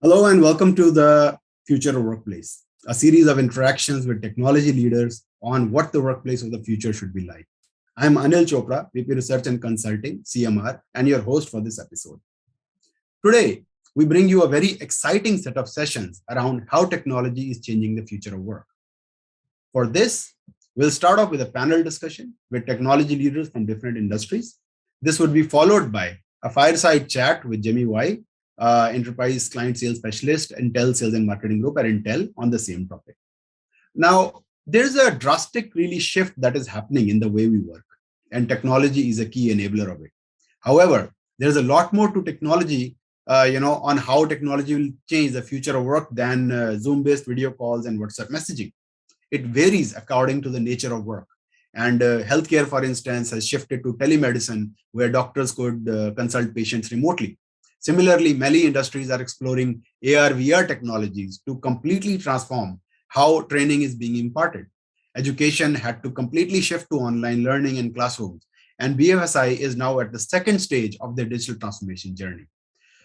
Hello and welcome to the Future of Workplace, a series of interactions with technology leaders on what the workplace of the future should be like. I'm Anil Chopra, VP Research and Consulting, CMR, and your host for this episode. Today, we bring you a very exciting set of sessions around how technology is changing the future of work. For this, we'll start off with a panel discussion with technology leaders from different industries. This would be followed by a fireside chat with Jimmy Y, Enterprise Client Sales Specialist, Intel Sales and Marketing Group at Intel on the same topic. Now, there's a drastic really shift that is happening in the way we work, and technology is a key enabler of it. However, there's a lot more to technology, on how technology will change the future of work than Zoom-based video calls and WhatsApp messaging. It varies according to the nature of work. And healthcare, for instance, has shifted to telemedicine, where doctors could consult patients remotely. Similarly, many industries are exploring AR, VR technologies to completely transform how training is being imparted. Education had to completely shift to online learning in classrooms, and BFSI is now at the second stage of their digital transformation journey.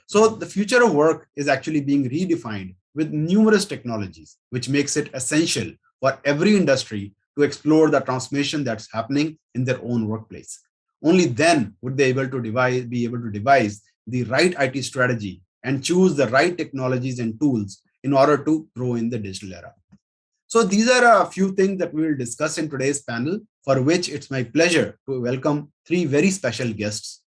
So the future of work is actually being redefined with numerous technologies, which makes it essential for every industry to explore the transformation that's happening in their own workplace. Only then would they be able to devise the right IT strategy and choose the right technologies and tools in order to grow in the digital era. So these are a few things that we will discuss in today's panel, for which it's my pleasure to welcome three very special guests.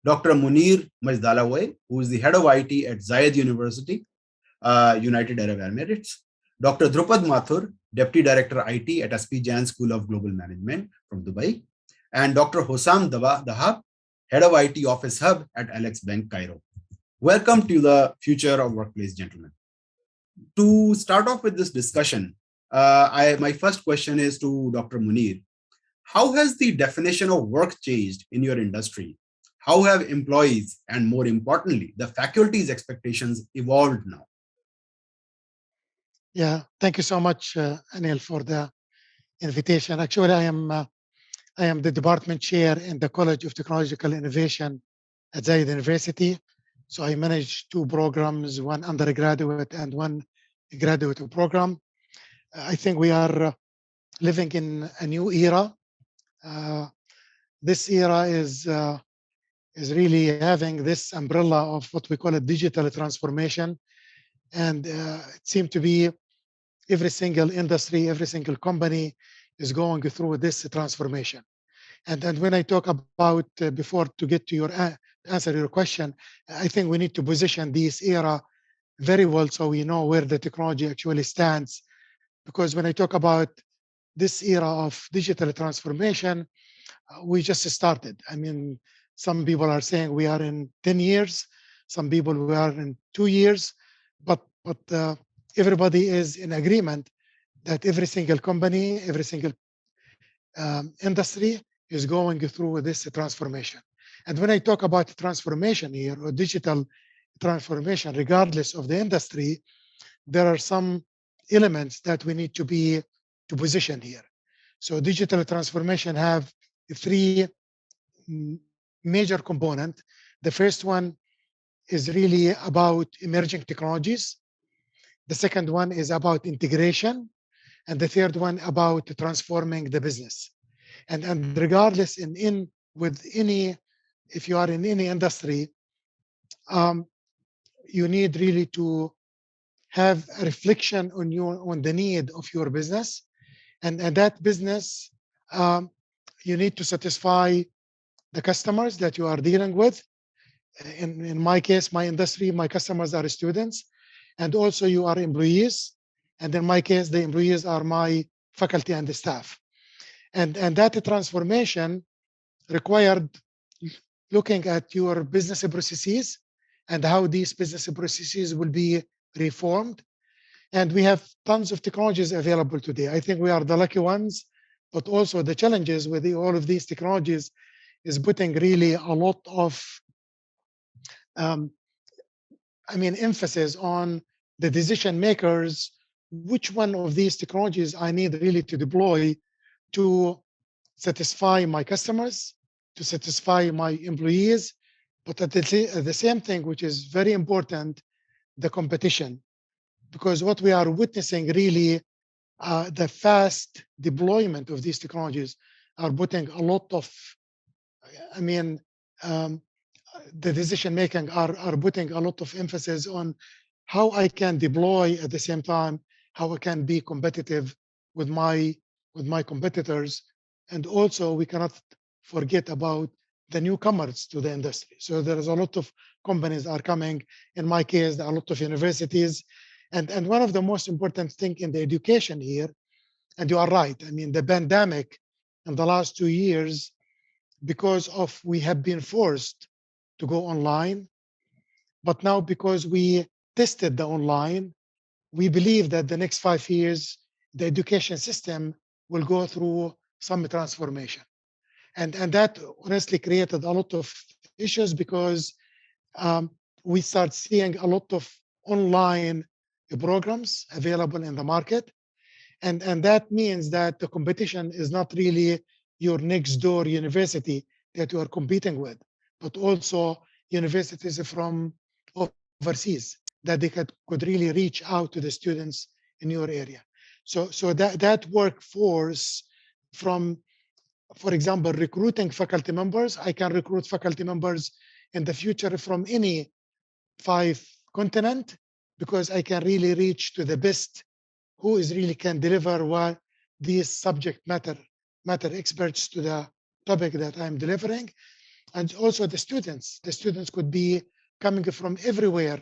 Dr. Munir Majdalaway, who is the head of IT at Zayed University, United Arab Emirates. Dr. Drupad Mathur, Deputy Director IT at SP Jain School of Global Management from Dubai. And Dr. Hossam Dahab, Head of IT Office Hub at Alex Bank, Cairo. Welcome to the Future of Workplace, gentlemen. To start off with this discussion, my first question is to Dr. Munir. How has the definition of work changed in your industry? How have employees and, more importantly, the faculty's expectations evolved now? Yeah, thank you so much, Anil, for the invitation. Actually, I am the department chair in the College of Technological Innovation at Zayed University. So I manage two programs, one undergraduate and one graduate program. I think we are living in a new era. This era is really having this umbrella of what we call a digital transformation, and it seems to be every single industry, every single company is going through this transformation. And when I talk about before to get to your answer your question, I think we need to position this era very well so we know where the technology actually stands. Because when I talk about this era of digital transformation, we just started. I mean, some people are saying we are in 10 years, some people we are in 2 years, but everybody is in agreement that every single company, every single industry is going through this transformation. And when I talk about transformation here or digital transformation, regardless of the industry, there are some elements that we need to position here. So digital transformation have three major components. The first one is really about emerging technologies. The second one is about integration. And the third one about transforming the business. And regardless with any, if you are in any industry, you need really to have a reflection on the need of your business, and that business you need to satisfy the customers that you are dealing with. In my case, my industry, my customers are students, and also you are employees. And in my case, the employees are my faculty and the staff. And that transformation required looking at your business processes and how these business processes will be reformed. And we have tons of technologies available today. I think we are the lucky ones, but also the challenges with all of these technologies is putting really a lot of emphasis on the decision makers, which one of these technologies I need really to deploy to satisfy my customers, to satisfy my employees, but at the same thing, which is very important, the competition, because what we are witnessing really, the fast deployment of these technologies are putting a lot of, I mean, um, the decision making are putting a lot of emphasis on how I can deploy at the same time, how I can be competitive with my competitors, and also we cannot forget about the newcomers to the industry. So there is a lot of companies are coming. In my case, there are a lot of universities, and one of the most important thing in the education here, and you are right. I mean, the pandemic in the last 2 years, because of we have been forced to go online, but now because we tested the online, we believe that the next 5 years, the education system will go through some transformation. And that honestly created a lot of issues because um, we start seeing a lot of online programs available in the market. And that means that the competition is not really your next door university that you are competing with, but also universities from overseas that they could really reach out to the students in your area. So that workforce from, for example, recruiting faculty members, I can recruit faculty members in the future from any 5 continent, because I can really reach to the best who is really can deliver what these subject matter experts to the topic that I'm delivering. And also the students could be coming from everywhere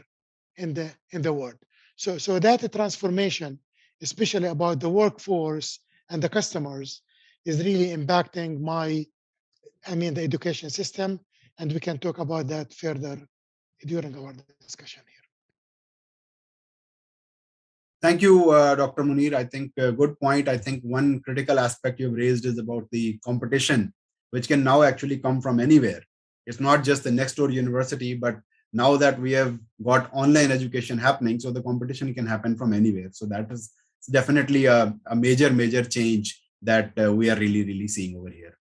in the world. So that transformation, especially about the workforce and the customers, is really impacting the education system, and we can talk about that further during our discussion here. Thank you, Dr. Munir. I think good point. I think one critical aspect you've raised is about the competition, which can now actually come from anywhere. It's not just the next door university, but now that we have got online education happening, so the competition can happen from anywhere. So that is definitely a major change that we are really seeing over here.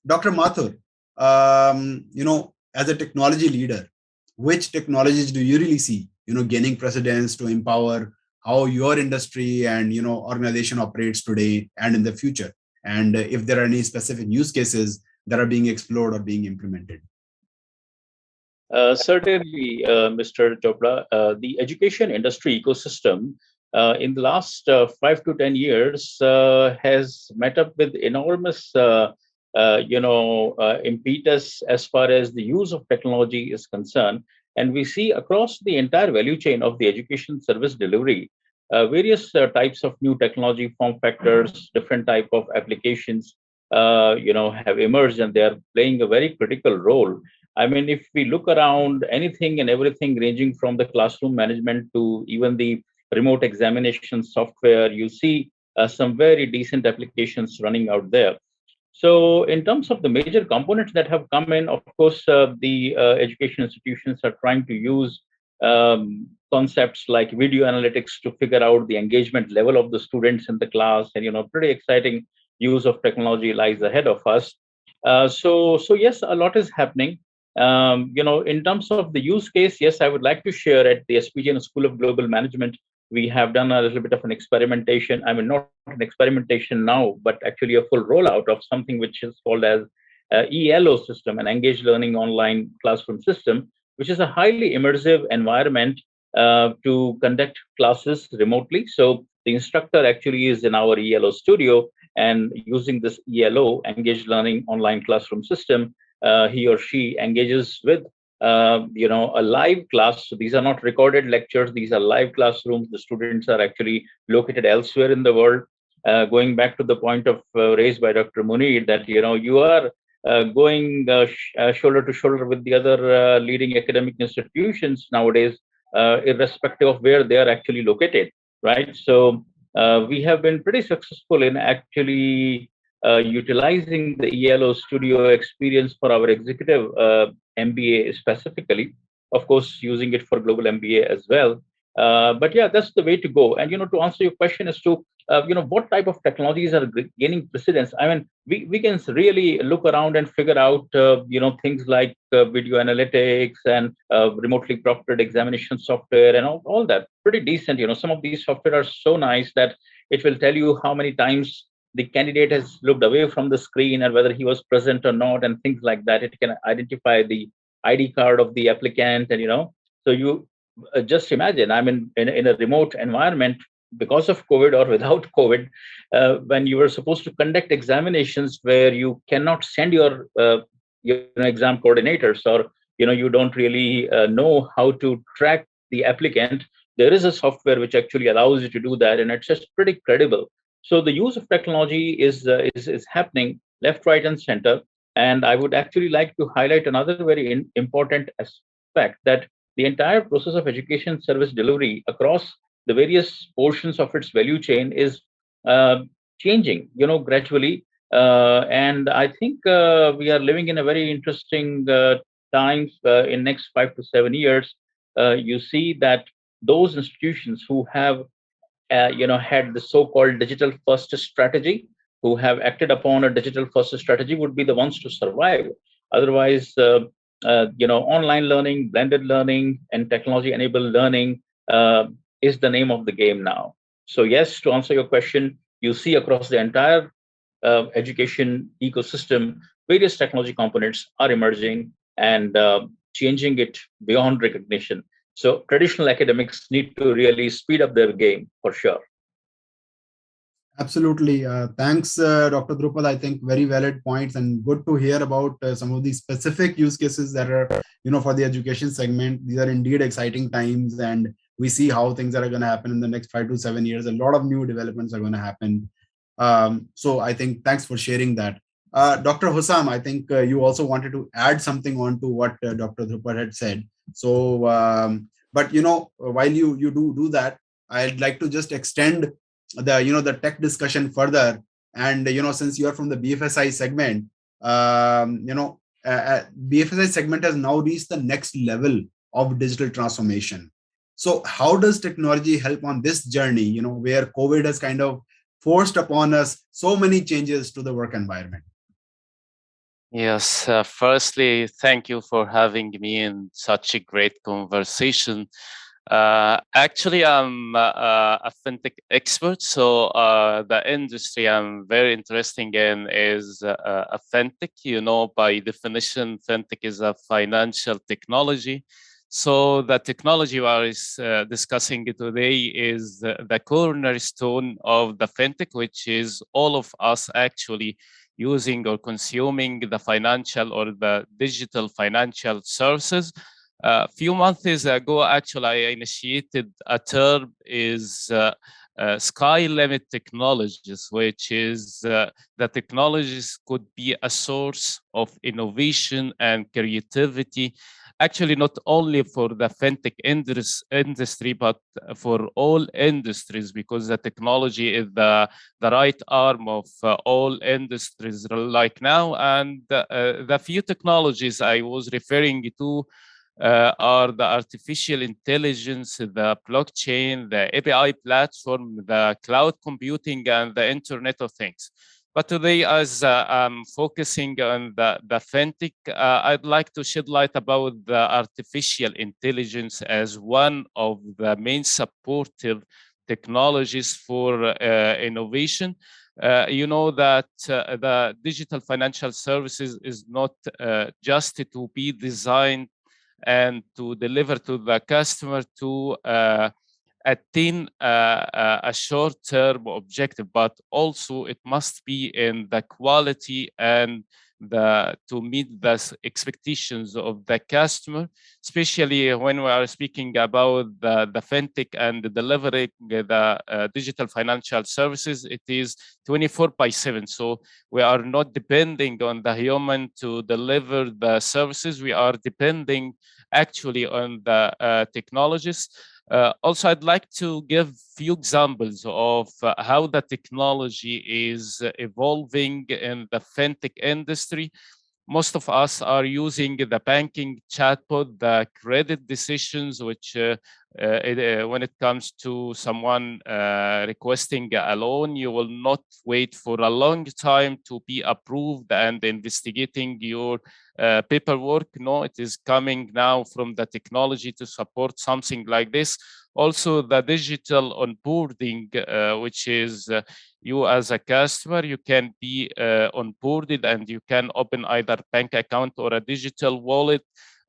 Dr. Mathur, as a technology leader, which technologies do you really see, gaining precedence to empower how your industry and, organization operates today and in the future? And if there are any specific use cases that are being explored or being implemented? Certainly, Mr. Chopra, the education industry ecosystem in the last 5 to 10 years has met up with enormous, impetus as far as the use of technology is concerned. And we see across the entire value chain of the education service delivery, various types of new technology form factors, different type of applications, have emerged, and they are playing a very critical role. I mean, if we look around, anything and everything ranging from the classroom management to even the remote examination software, you see some very decent applications running out there. So, in terms of the major components that have come in, of course, the education institutions are trying to use concepts like video analytics to figure out the engagement level of the students in the class, and pretty exciting use of technology lies ahead of us. So yes, a lot is happening. In terms of the use case, yes, I would like to share at the SPGN School of Global Management, we have done a little bit of an experimentation. I mean, not an experimentation now, but actually a full rollout of something which is called as ELO system, an engaged learning online classroom system, which is a highly immersive environment to conduct classes remotely. So the instructor actually is in our ELO studio, and using this ELO, engaged learning online classroom system, he or she engages with a live class. So these are not recorded lectures; these are live classrooms. The students are actually located elsewhere in the world. Going back to the point of raised by Dr. Munir, that you are going shoulder to shoulder with the other leading academic institutions nowadays, irrespective of where they are actually located, right? So we have been pretty successful in actually utilizing the ELO Studio experience for our executive MBA specifically, of course, using it for global MBA as well. But yeah, that's the way to go. And to answer your question as to what type of technologies are gaining precedence, I mean, we can really look around and figure out things like video analytics and remotely proctored examination software and all that. Pretty decent. Some of these software are so nice that it will tell you how many times the candidate has looked away from the screen and whether he was present or not, and things like that. It can identify the ID card of the applicant, and so you just imagine, I'm in a remote environment because of COVID or without COVID, when you were supposed to conduct examinations where you cannot send your exam coordinators, or you don't really know how to track the applicant. There is a software which actually allows you to do that, and it's just pretty credible. So the use of technology is happening left, right, and center. And I would actually like to highlight another very important aspect, that the entire process of education service delivery across the various portions of its value chain is uh, changing, gradually. And I think we are living in a very interesting times in next 5 to 7 years. You see that those institutions who have had the so-called digital first strategy, who have acted upon a digital first strategy, would be the ones to survive. Otherwise, online learning, blended learning, and technology enabled learning is the name of the game now. So yes, to answer your question, you see across the entire education ecosystem, various technology components are emerging and changing it beyond recognition. So traditional academics need to really speed up their game for sure. Absolutely. Thanks, Dr. Drupal. I think very valid points and good to hear about some of these specific use cases that are, for the education segment. These are indeed exciting times, and we see how things are going to happen in the next 5 to 7 years. A lot of new developments are going to happen. So I think thanks for sharing that. Dr. Hussam, I think you also wanted to add something on to what Dr. Drupal had said. So, but while you do that, I'd like to just extend the tech discussion further. And since you are from the BFSI segment, BFSI segment has now reached the next level of digital transformation. So how does technology help on this journey, where COVID has kind of forced upon us so many changes to the work environment? Yes, firstly, thank you for having me in such a great conversation. Actually, I'm a fintech expert, so the industry I'm very interested in is a fintech. By definition, fintech is a financial technology. So the technology we are discussing today is the cornerstone of the fintech, which is all of us actually using or consuming the financial or the digital financial services. A few months ago, actually, I initiated a term is sky limit technologies, which is the technologies could be a source of innovation and creativity, actually not only for the fintech industry, but for all industries, because the technology is the right arm of all industries like now. And the few technologies I was referring to are the artificial intelligence, the blockchain, the API platform, the cloud computing, and the Internet of Things. But today, as I'm focusing on the fintech, I'd like to shed light about the artificial intelligence as one of the main supportive technologies for innovation. You know that the digital financial services is not just to be designed and to deliver to the customer to attain a short-term objective, but also it must be in the quality and to meet the expectations of the customer, especially when we are speaking about the fintech and delivering the digital financial services. It is 24/7. So we are not depending on the human to deliver the services. We are depending actually on the technologies. Also, I'd like to give few examples of how the technology is evolving in the fintech industry. most of us are using the banking chatbot, the credit decisions, which when it comes to someone requesting a loan, you will not wait for a long time to be approved and investigating your paperwork. No, it is coming now from the technology to support something like this. Also, the digital onboarding, which is you as a customer, you can be onboarded and you can open either bank account or a digital wallet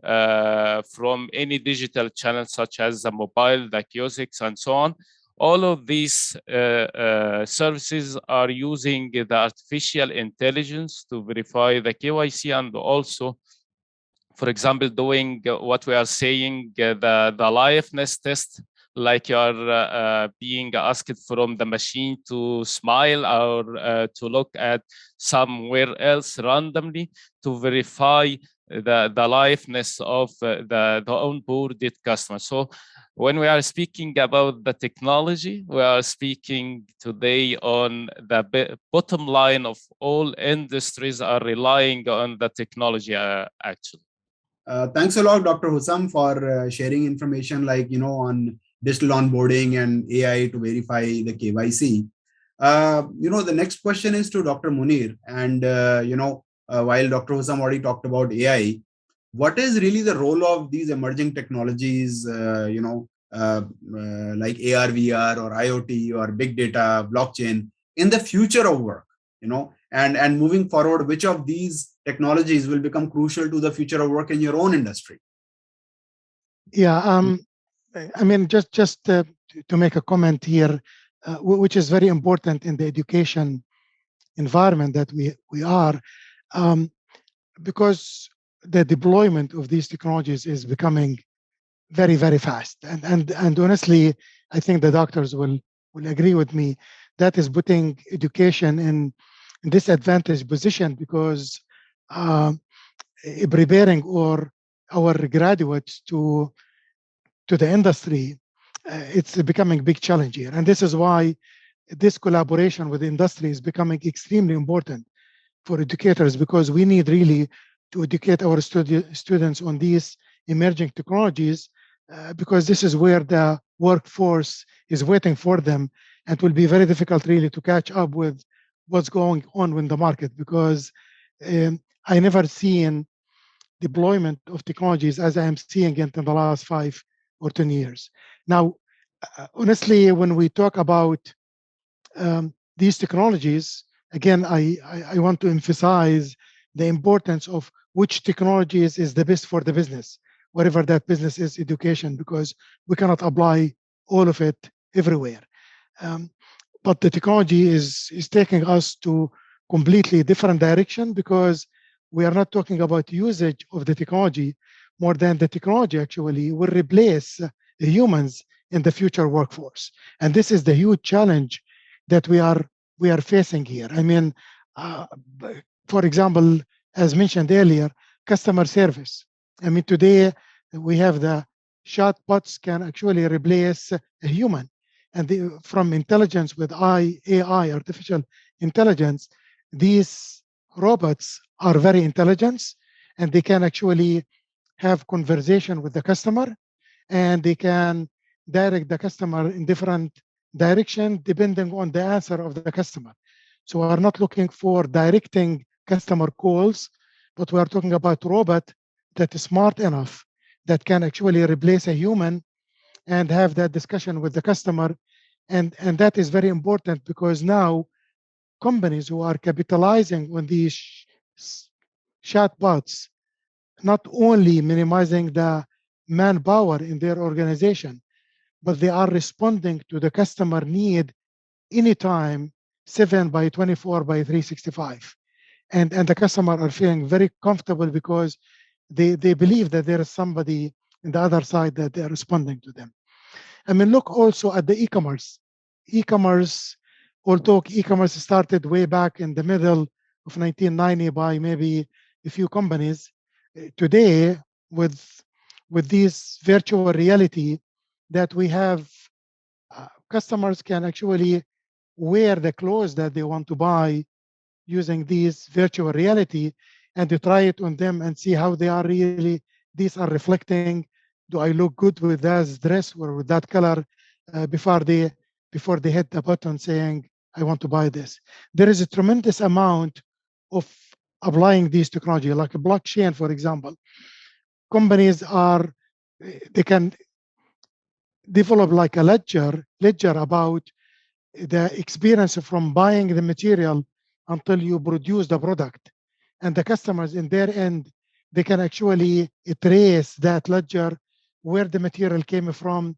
from any digital channel, such as the mobile, the kiosks, and so on. All of these services are using the artificial intelligence to verify the KYC, and also, for example, doing what we are saying, the liveness test, like you are being asked from the machine to smile or to look at somewhere else randomly to verify the liveness of the onboarded customer. So when we are speaking about the technology, we are speaking today on the bottom line of all industries are relying on the technology actually. Thanks a lot, Dr. Hussam, for sharing information like, on digital onboarding and AI to verify the KYC. The next question is to Dr. Munir. And, while Dr. Hussam already talked about AI, what is really the role of these emerging technologies, like AR, VR, or IoT, or big data, blockchain, in the future of work? And moving forward, which of these technologies will become crucial to the future of work in your own industry? Yeah, I mean, just to make a comment here, which is very important in the education environment that we are, because the deployment of these technologies is becoming very, very fast. And honestly, I think the doctors will agree with me. That is putting education in disadvantaged position, because preparing our graduates to the industry, it's becoming a big challenge here. And this is why this collaboration with the industry is becoming extremely important for educators, because we need really to educate our students on these emerging technologies, because this is where the workforce is waiting for them, and it will be very difficult really to catch up with what's going on in the market, because I never seen deployment of technologies as I am seeing it in the last 5 or 10 years. Now, honestly, when we talk about these technologies, again, I want to emphasize the importance of which technologies is the best for the business, whatever that business is, education, because we cannot apply all of it everywhere. But the technology is taking us to completely different direction, because we are not talking about usage of the technology more than the technology actually will replace the humans in the future workforce. And this is the huge challenge that we are facing here. I mean, for example, as mentioned earlier, customer service. I mean, today we have the chatbots can actually replace a human. And from intelligence with AI, artificial intelligence, these robots are very intelligent, and they can actually have conversation with the customer, and they can direct the customer in different direction depending on the answer of the customer. So we are not looking for directing customer calls, but we are talking about robot that is smart enough that can actually replace a human and have that discussion with the customer. And that is very important, because now companies who are capitalizing on these chatbots, not only minimizing the manpower in their organization, but they are responding to the customer need anytime, 7 by 24 by 365. And the customer are feeling very comfortable, because they believe that there is somebody in the other side that they are responding to them. I mean, look also at the e-commerce. Although e-commerce started way back in the middle of 1990 by maybe a few companies, today with this virtual reality that we have, customers can actually wear the clothes that they want to buy using this virtual reality, and you try it on them and see how they are really, these are reflecting, do I look good with that dress or with that color, before they hit the button saying, I want to buy this. There is a tremendous amount of applying these technology, like a blockchain, for example. Companies are, they can develop like a ledger about the experience from buying the material until you produce the product. And the customers in their end, they can actually trace that ledger, where the material came from,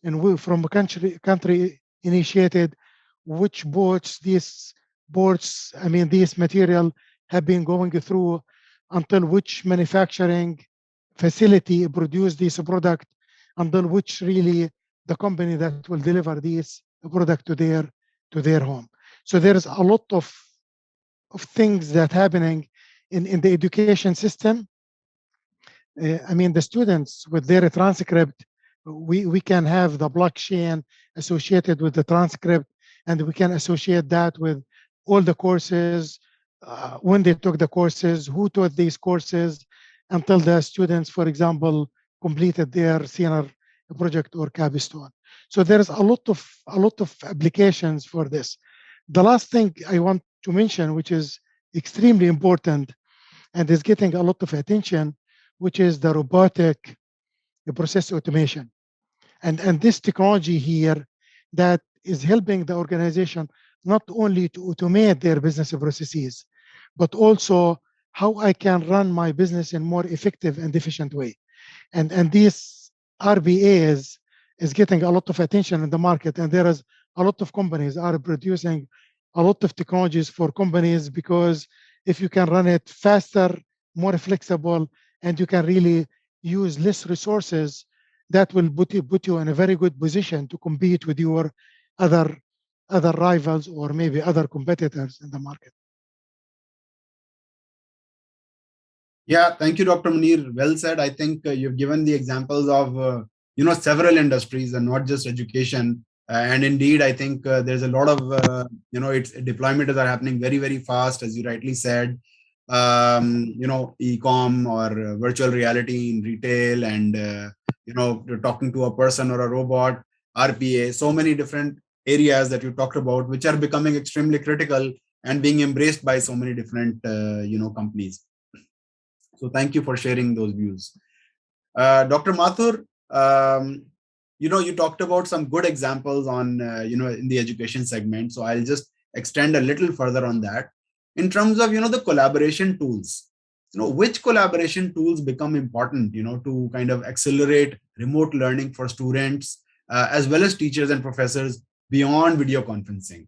and from a country initiated, which boards, I mean, these material have been going through, until which manufacturing facility produce this product, until which really the company that will deliver this product to their home. So there's a lot of things that happening in the education system. I mean, the students with their transcript, we can have the blockchain associated with the transcript, and we can associate that with all the courses, when they took the courses, who taught these courses, until the students, for example, completed their senior project or capstone. So there's a lot of applications for this. The last thing I want to mention, which is extremely important and is getting a lot of attention, which is the robotic process automation. And this technology here that is helping the organization not only to automate their business processes, but also how I can run my business in more effective and efficient way. And this RBA is getting a lot of attention in the market, and there is a lot of companies are producing a lot of technologies for companies, because if you can run it faster, more flexible, and you can really use less resources, that will put you in a very good position to compete with your other other rivals or maybe other competitors in the market. Yeah, thank you, Dr. Munir. Well said. I think you've given the examples of several industries and not just education. And indeed, I think there's a lot of its deployments are happening very, very fast, as you rightly said. E-com or virtual reality in retail, and talking to a person or a robot, RPA. So many different areas that you talked about, which are becoming extremely critical and being embraced by so many different companies. So thank you for sharing those views. Dr. Mathur, you talked about some good examples on, in the education segment. So I'll just extend a little further on that. In terms of, the collaboration tools, which collaboration tools become important, to kind of accelerate remote learning for students, as well as teachers and professors beyond video conferencing?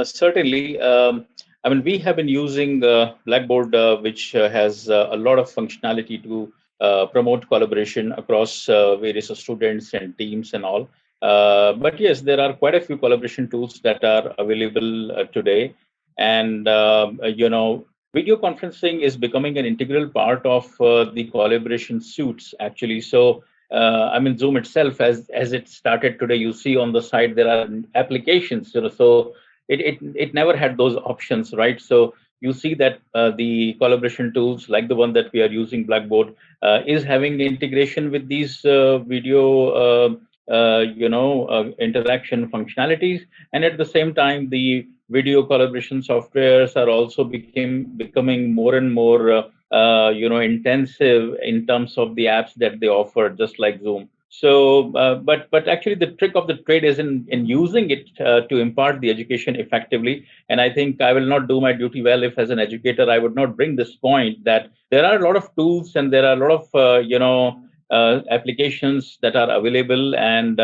Certainly. I mean, we have been using Blackboard, which has a lot of functionality to promote collaboration across various students and teams and all. But yes, there are quite a few collaboration tools that are available today. And, video conferencing is becoming an integral part of the collaboration suites, actually. So, I mean, Zoom itself, as it started today, you see on the side there are applications, so it never had those options, right? So you see that the collaboration tools like the one that we are using, Blackboard, is having integration with these video interaction functionalities, and at the same time the video collaboration softwares are also becoming more and more intensive in terms of the apps that they offer, just like Zoom. So, but actually, the trick of the trade is in using it to impart the education effectively. And I think I will not do my duty well if, as an educator, I would not bring this point that there are a lot of tools and there are a lot of applications that are available, and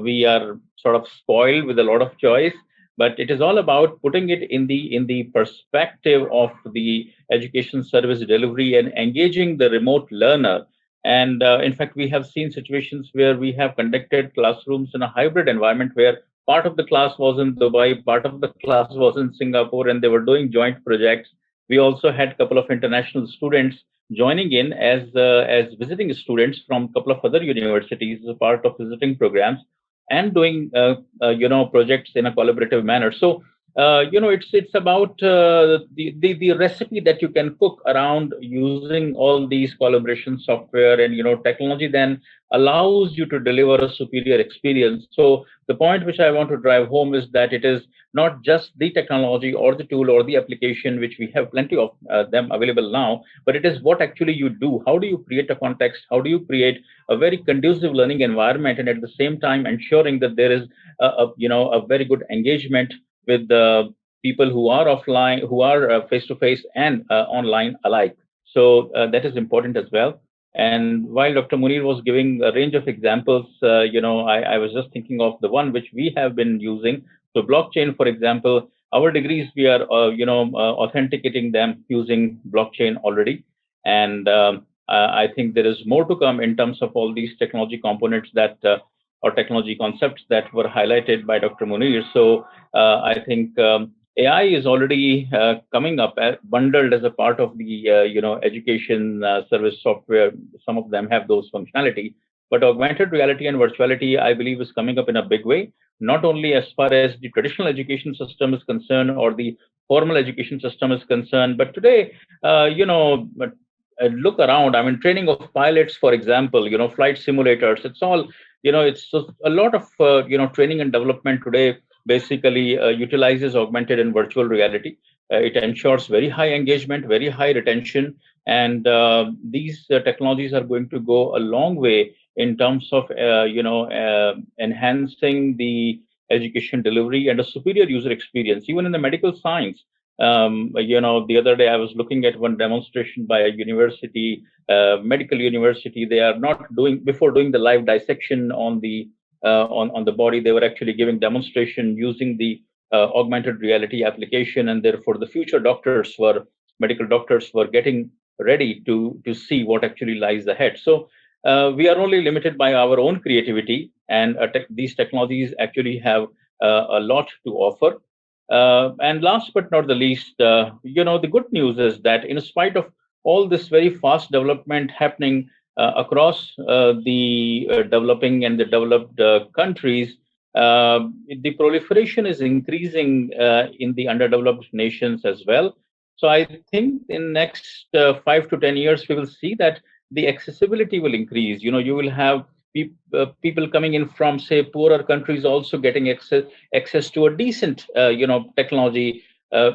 we are sort of spoiled with a lot of choice. But it is all about putting it in the perspective of the education service delivery and engaging the remote learner. And in fact, we have seen situations where we have conducted classrooms in a hybrid environment where part of the class was in Dubai, part of the class was in Singapore, and they were doing joint projects. We also had a couple of international students joining in as visiting students from a couple of other universities as a part of visiting programs and doing projects in a collaborative manner. So it's about the recipe that you can cook around using all these collaboration software, and technology then allows you to deliver a superior experience. So the point which I want to drive home is that it is not just the technology or the tool or the application, which we have plenty of them available now, but it is what actually you do. How do you create a context? How do you create a very conducive learning environment, and at the same time ensuring that there is a very good engagement with the people who are offline, who are face to face and online alike. So that is important as well. And while Dr. Munir was giving a range of examples, I was just thinking of the one which we have been using. So blockchain, for example, our degrees, we are authenticating them using blockchain already. And I think there is more to come in terms of all these technology components that or technology concepts that were highlighted by Dr. Munir. So I think AI is already coming up bundled as a part of the education service software. Some of them have those functionality, but augmented reality and virtuality, I believe, is coming up in a big way. Not only as far as the traditional education system is concerned or the formal education system is concerned, but today, look around. I mean, training of pilots, for example, flight simulators. It's all, it's just a lot of training and development today basically utilizes augmented and virtual reality. It ensures very high engagement, very high retention, and these technologies are going to go a long way in terms of enhancing the education delivery and a superior user experience, even in the medical science. The other day I was looking at one demonstration by a university, medical university. They are not doing before doing the live dissection on the on the body. They were actually giving demonstration using the augmented reality application, and therefore the future medical doctors were getting ready to see what actually lies ahead. So we are only limited by our own creativity, and these technologies actually have a lot to offer. And last but not the least, the good news is that in spite of all this very fast development happening across the developing and the developed countries, the proliferation is increasing in the underdeveloped nations as well. So I think in next 5 to 10 years, we will see that the accessibility will increase. You will have people coming in from, say, poorer countries also getting access to a decent technology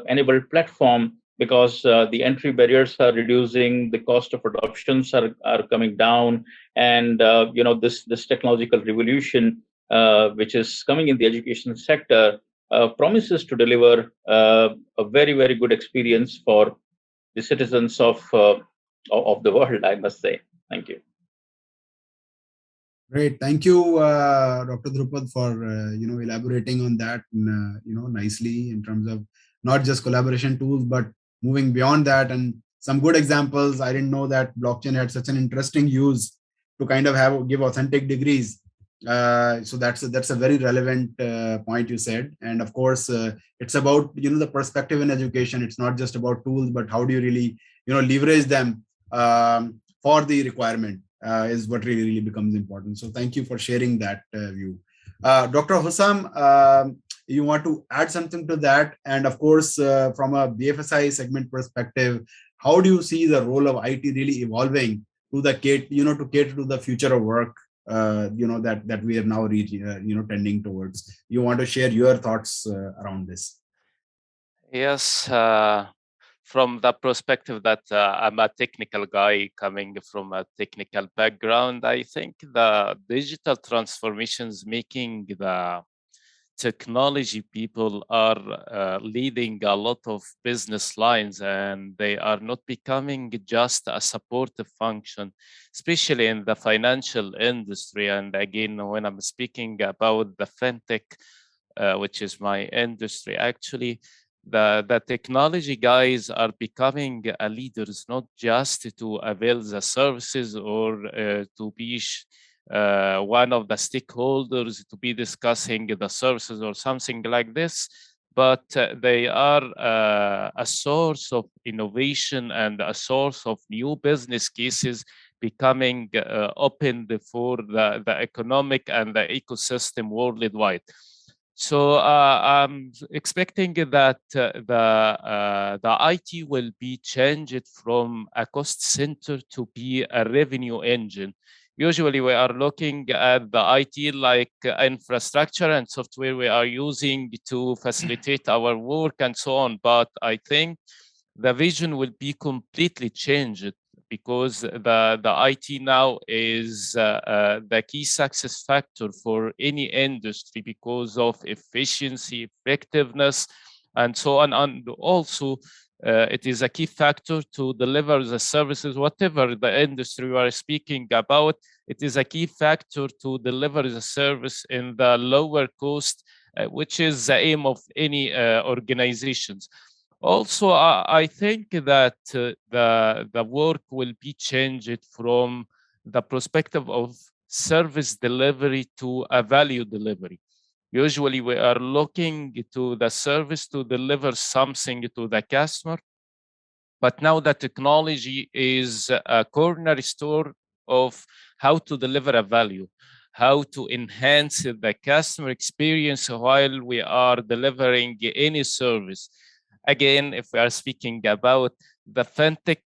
enabled platform, because the entry barriers are reducing, the cost of adoptions are coming down, and this technological revolution which is coming in the education sector promises to deliver a very, very good experience for the citizens of the world, I must say. Thank you. Great, thank you, Dr. Drupad, for elaborating on that nicely in terms of not just collaboration tools, but moving beyond that, and some good examples. I didn't know that blockchain had such an interesting use to kind of give authentic degrees. So that's a very relevant point you said, and of course it's about the perspective in education. It's not just about tools, but how do you really leverage them for the requirement. Is what really becomes important. So thank you for sharing that view. Dr. Hussam, you want to add something to that? And of course, from a BFSI segment perspective, how do you see the role of IT really evolving to cater to the future of work, that we are now tending towards? You want to share your thoughts around this? Yes. From the perspective that I'm a technical guy coming from a technical background, I think the digital transformations making the technology people are leading a lot of business lines, and they are not becoming just a supportive function, especially in the financial industry. And again, when I'm speaking about the fintech, which is my industry, actually, the technology guys are becoming leaders, not just to avail the services or to be one of the stakeholders to be discussing the services or something like this, but they are a source of innovation and a source of new business cases becoming opened for the economic and the ecosystem worldwide. So I'm expecting that the IT will be changed from a cost center to be a revenue engine. Usually, we are looking at the IT like infrastructure and software we are using to facilitate our work and so on. But I think the vision will be completely changed because the IT now is the key success factor for any industry because of efficiency, effectiveness, and so on. And also, it is a key factor to deliver the services, whatever the industry we are speaking about. It is a key factor to deliver the service in the lower cost, which is the aim of any organizations. Also, I think that the work will be changed from the perspective of service delivery to a value delivery. Usually, we are looking to the service to deliver something to the customer, but now the technology is a cornerstone of how to deliver a value, how to enhance the customer experience while we are delivering any service. Again, if we are speaking about the fintech,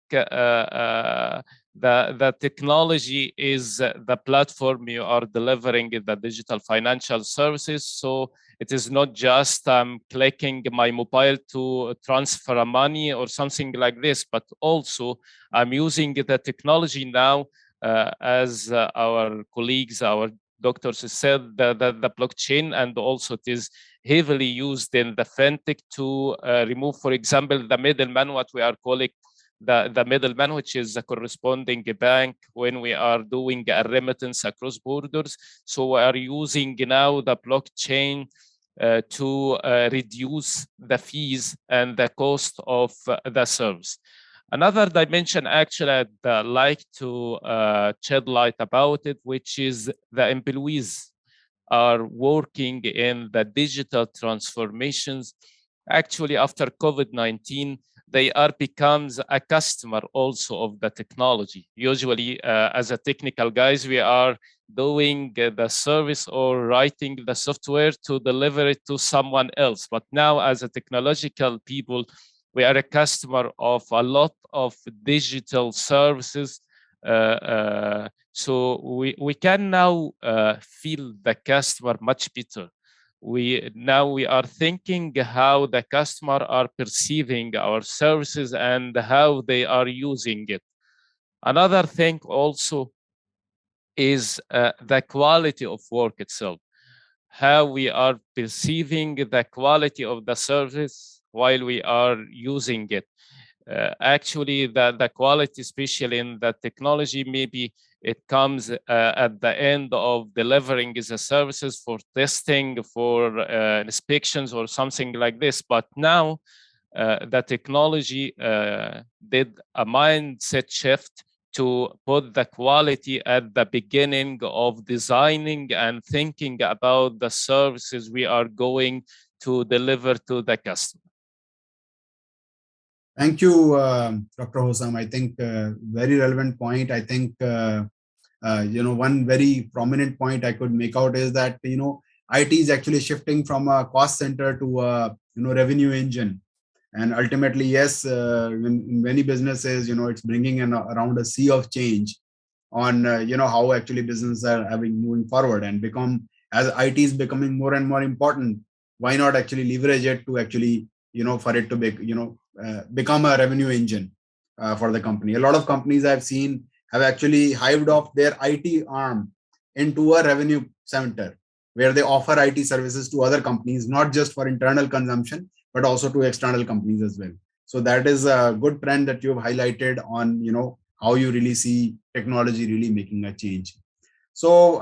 the technology is the platform you are delivering the digital financial services. So it is not just clicking my mobile to transfer money or something like this, but also I'm using the technology now, as our colleagues, our doctors said, the blockchain, and also it is heavily used in the fintech to remove, for example, the middleman, what we are calling the middleman, which is the corresponding bank when we are doing a remittance across borders. So we are using now the blockchain to reduce the fees and the cost of the service. Another dimension, actually, I'd like to shed light about it, which is the employees are working in the digital transformations. Actually, after COVID-19, they are becomes a customer also of the technology. Usually, as a technical guys, we are doing the service or writing the software to deliver it to someone else. But now, as a technological people, we are a customer of a lot of digital services. So we can now feel the customer much better. We are thinking how the customer are perceiving our services and how they are using it. Another thing also is the quality of work itself, how we are perceiving the quality of the service while we are using it. Actually, the quality, especially in the technology, maybe it comes at the end of delivering the services for testing, for inspections or something like this. But now the technology did a mindset shift to put the quality at the beginning of designing and thinking about the services we are going to deliver to the customer. Thank you, Dr. Hosam. I think very relevant point. I think one very prominent point I could make out is that IT is actually shifting from a cost center to a revenue engine, and ultimately, yes, in many businesses, it's bringing in around a sea of change on how actually businesses are having moving forward and become, as IT is becoming more and more important. Why not actually leverage it to actually for it to be become a revenue engine for the company. A lot of companies I've seen have actually hived off their IT arm into a revenue center where they offer IT services to other companies, not just for internal consumption, but also to external companies as well. So that is a good trend that you've highlighted on, how you really see technology really making a change. So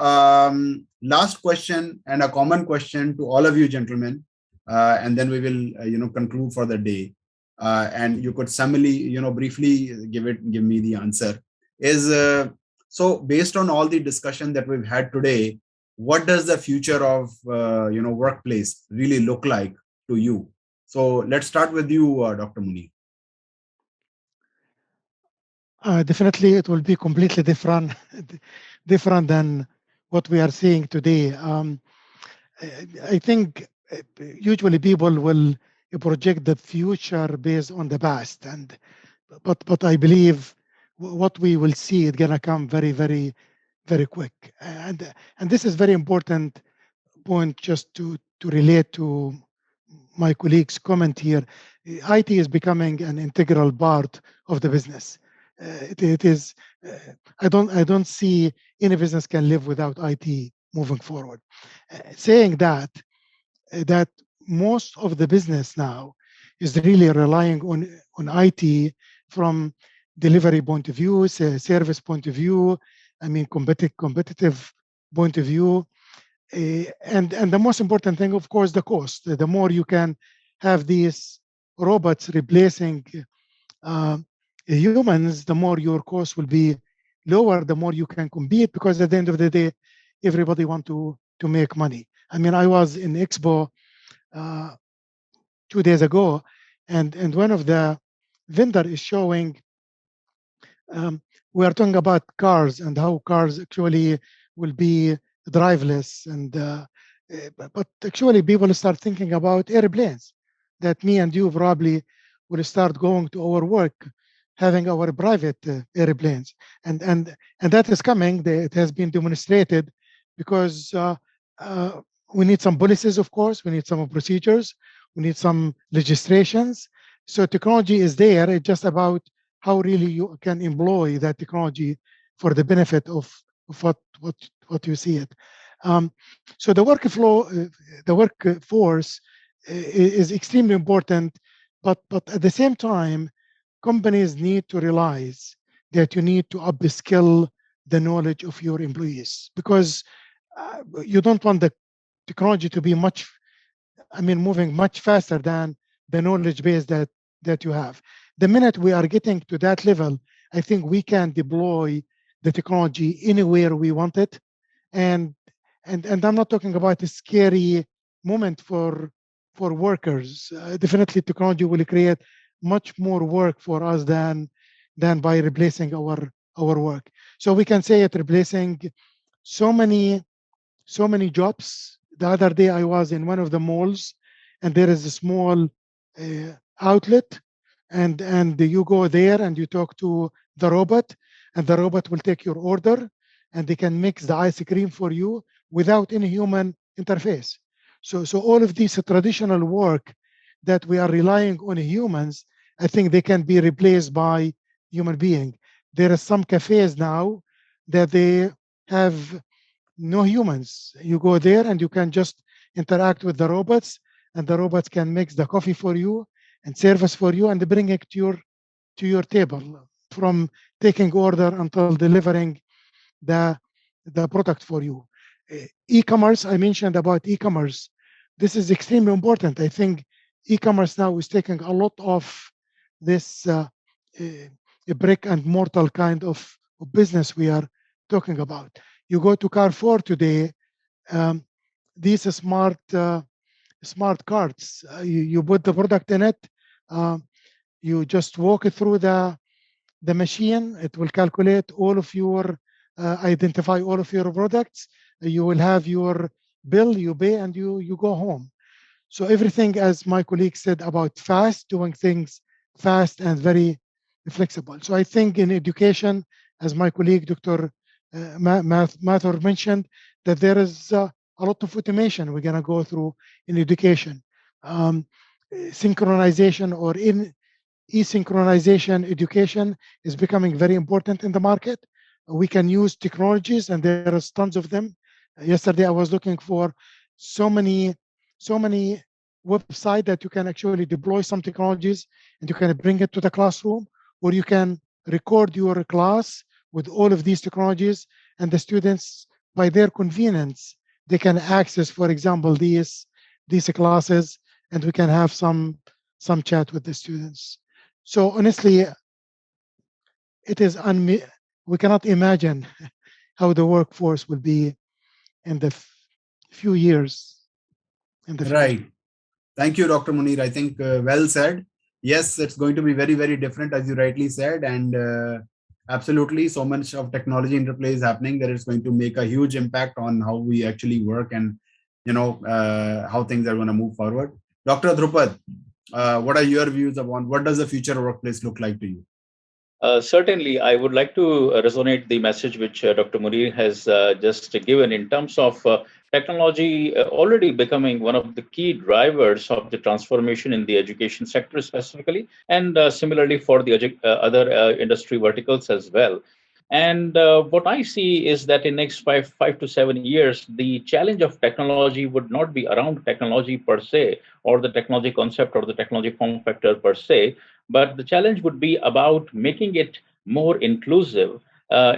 last question, and a common question to all of you gentlemen, and then we will, conclude for the day. And you could summary, briefly give me the answer. Is so based on all the discussion that we've had today, what does the future of workplace really look like to you? So let's start with you, Dr. Muni. Definitely, it will be completely different, different than what we are seeing today. I think usually people will project the future based on the past, and but I believe what we will see is gonna come very, very, very quick. And this is very important point just to relate to my colleague's comment here. IT is becoming an integral part of the business. It is. I don't see any business can live without IT moving forward. Saying that most of the business now is really relying on IT from delivery point of view, service point of view. I mean, competitive point of view, and the most important thing, of course, the cost. The more you can have these robots replacing uh, humans, the more your cost will be lower. The more you can compete, because at the end of the day, everybody want to make money. I mean, I was in Expo uh, 2 days ago, and one of the vendor is showing. We are talking about cars and how cars actually will be driveless, and but actually people start thinking about airplanes. That me and you probably will start going to our work having our private airplanes, and that is coming. It has been demonstrated because uh, we need some policies, of course. We need some procedures. We need some legislations. So technology is there. It's just about how really you can employ that technology for the benefit of what you see it. So the workflow, the workforce is extremely important, but at the same time, companies need to realize that you need to upskill the knowledge of your employees, because you don't want the technology to be much, I mean, moving much faster than the knowledge base that you have. The minute we are getting to that level, I think we can deploy the technology anywhere we want it. And and I'm not talking about a scary moment for workers. Definitely, technology will create much more work for us than by replacing our work. So we can say it replacing so many so many jobs. The other day, I was in one of the malls, and there is a small outlet, and you go there and you talk to the robot, and the robot will take your order, and they can mix the ice cream for you without any human interface. So all of these traditional work that we are relying on humans, I think they can be replaced by human being. There are some cafes now that they have no humans. You go there and you can just interact with the robots, and the robots can mix the coffee for you and service for you and bring it to your table, from taking order until delivering the the product for you. E-commerce, I mentioned about e-commerce. This is extremely important. I think e-commerce now is taking a lot of this brick and mortar kind of business we are talking about. You go to Carrefour today, um, these smart cards. You put the product in it. Uh, you just walk it through the machine. It will calculate all of your, identify all of your products. You will have your bill. You pay and you go home. So everything, as my colleague said, about fast, doing things fast and very flexible. So I think in education, as my colleague Dr. Mathur mentioned, that there is a lot of automation we're going to go through in education. Um, Synchronization or in asynchronization education is becoming very important in the market. We can use technologies, and there is tons of them. Yesterday, I was looking for so many, so many websites that you can actually deploy some technologies and you can bring it to the classroom, or you can record your class with all of these technologies, and the students, by their convenience, they can access, for example, these classes, and we can have some chat with the students. So honestly, we cannot imagine how the workforce will be in the few years in the future. Right. Thank you, Dr. Munir. I think well said. Yes, it's going to be very, very different, as you rightly said. And absolutely, so much of technology interplay is happening that it's going to make a huge impact on how we actually work and how things are going to move forward. Dr. Drupad, what are your views upon what does the future workplace look like to you? Certainly, I would like to resonate the message which Dr. Munir has just given in terms of technology already becoming one of the key drivers of the transformation in the education sector specifically, and similarly for the other industry verticals as well. And what I see is that in next 5 to 7 years, the challenge of technology would not be around technology per se, or the technology concept or the technology form factor per se, but the challenge would be about making it more inclusive,